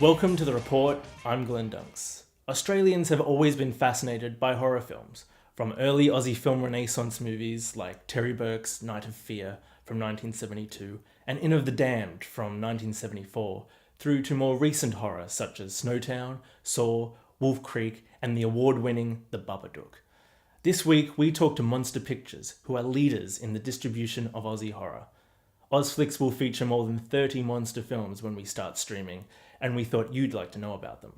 Welcome to The Report, I'm Glenn Dunks. Australians have always been fascinated by horror films, from early Aussie film renaissance movies like Terry Burke's Night of Fear from 1972 and Inn of the Damned from 1974, through to more recent horror such as Snowtown, Saw, Wolf Creek and the award-winning The Babadook. This week we talk to Monster Pictures, who are leaders in the distribution of Aussie horror. Ozflix will feature more than 30 monster films when we start streaming, and we thought you'd like to know about them.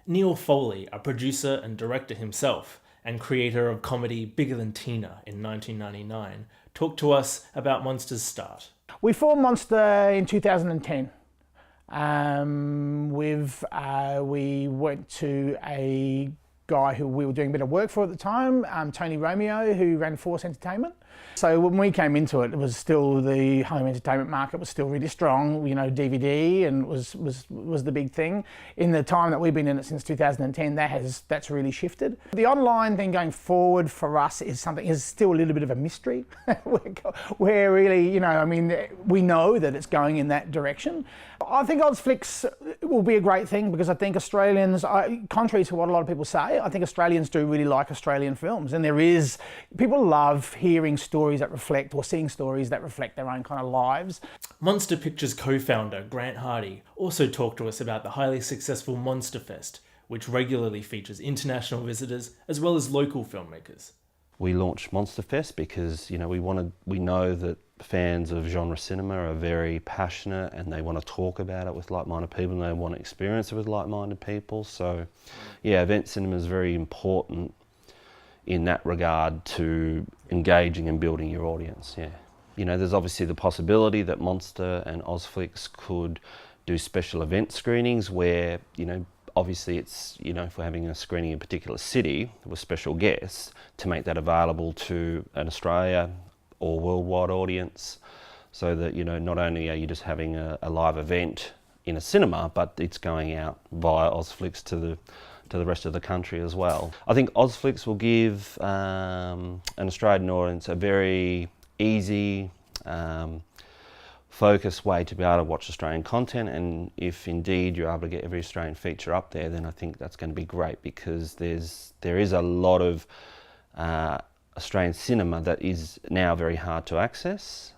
Neil Foley, a producer and director himself, and creator of comedy Bigger Than Tina in 1999, talked to us about Monster's start. We formed Monster in 2010. We went to a guy who we were doing a bit of work for at the time, Tony Romeo, who ran Force Entertainment. So when we came into it, it was still the home entertainment market was still really strong. You know, DVD and was the big thing. In the time that we've been in it since 2010, that's really shifted. The online thing going forward for us is still a little bit of a mystery. We're really, we know that it's going in that direction. I think Ozflix will be a great thing because I think Australians, contrary to what a lot of people say, I think Australians do really like Australian films, and people love hearing stories that reflect or seeing stories that reflect their own kind of lives. Monster Pictures co-founder Grant Hardy also talked to us about the highly successful Monster Fest, which regularly features international visitors as well as local filmmakers. We launched Monster Fest because we know that fans of genre cinema are very passionate and they want to talk about it with like-minded people and they want to experience it with like-minded people. So yeah, event cinema is very important in that regard to engaging and building your audience, yeah. There's obviously the possibility that Monster and Ozflix could do special event screenings where, obviously it's, if we're having a screening in a particular city with special guests, to make that available to an Australia or worldwide audience, so that, not only are you just having a live event in a cinema, but it's going out via Ozflix to the rest of the country as well. I think Ozflix will give an Australian audience a very easy, focused way to be able to watch Australian content, and if indeed you're able to get every Australian feature up there, then I think that's going to be great, because there is a lot of Australian cinema that is now very hard to access,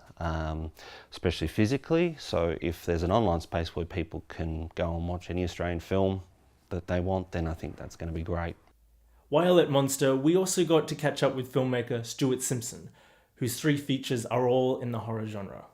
especially physically. So if there's an online space where people can go and watch any Australian film that they want, then I think that's going to be great. While at Monster, we also got to catch up with filmmaker Stuart Simpson, whose 3 features are all in the horror genre.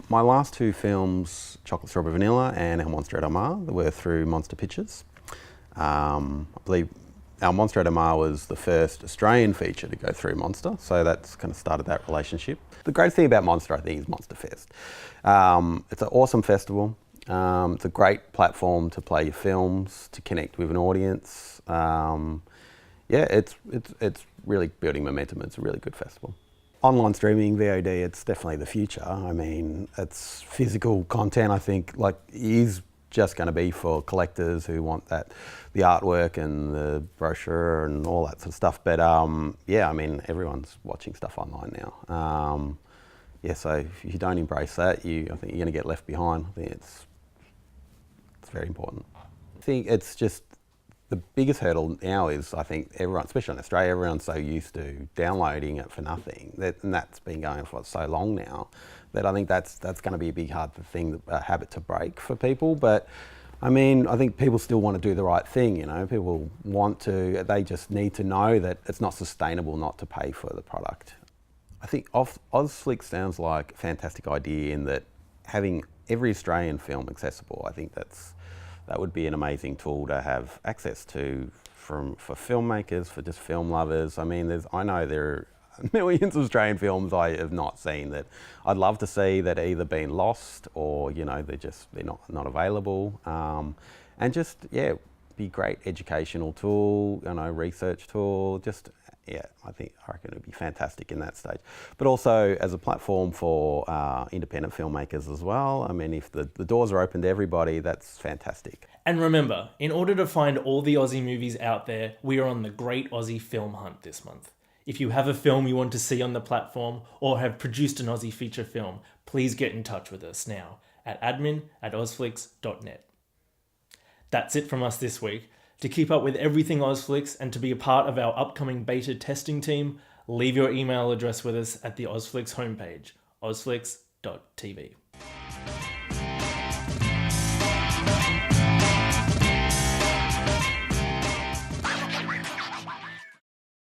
My last 2 films, Chocolate Strawberry Vanilla and Our Monster at Omar, were through Monster Pictures. I believe Our Monster at Omar was the first Australian feature to go through Monster, so that's kind of started that relationship. The great thing about Monster, I think, is Monster Fest. It's an awesome festival. It's a great platform to play your films, to connect with an audience. It's really building momentum. It's a really good festival. Online streaming, VOD, it's definitely the future. I mean, it's physical content, I think, is just going to be for collectors who want the artwork and the brochure and all that sort of stuff. But everyone's watching stuff online now. So if you don't embrace that, I think you're going to get left behind. I think it's very important. I think it's just the biggest hurdle now is, I think everyone, especially in Australia, everyone's so used to downloading it for nothing, and that's been going for so long now, that I think that's going to be a big hard thing, a habit to break for people. But I think people still want to do the right thing, people they just need to know that it's not sustainable not to pay for the product. I think Ozflix sounds like a fantastic idea in that having every Australian film accessible. I think that would be an amazing tool to have access to for filmmakers, for just film lovers. I mean, I know there are millions of Australian films I have not seen that I'd love to see that either been lost or, you know, they're not available. And just, yeah, be great educational tool, you know, research tool, just, yeah, I reckon it'd be fantastic in that stage. But also as a platform for independent filmmakers as well. I mean, if the doors are open to everybody, that's fantastic. And remember, in order to find all the Aussie movies out there, we are on the Great Aussie Film Hunt this month. If you have a film you want to see on the platform or have produced an Aussie feature film, please get in touch with us now at admin@ozflix.net. That's it from us this week. To keep up with everything Ozflix and to be a part of our upcoming beta testing team, leave your email address with us at the Ozflix homepage, ozflix.tv.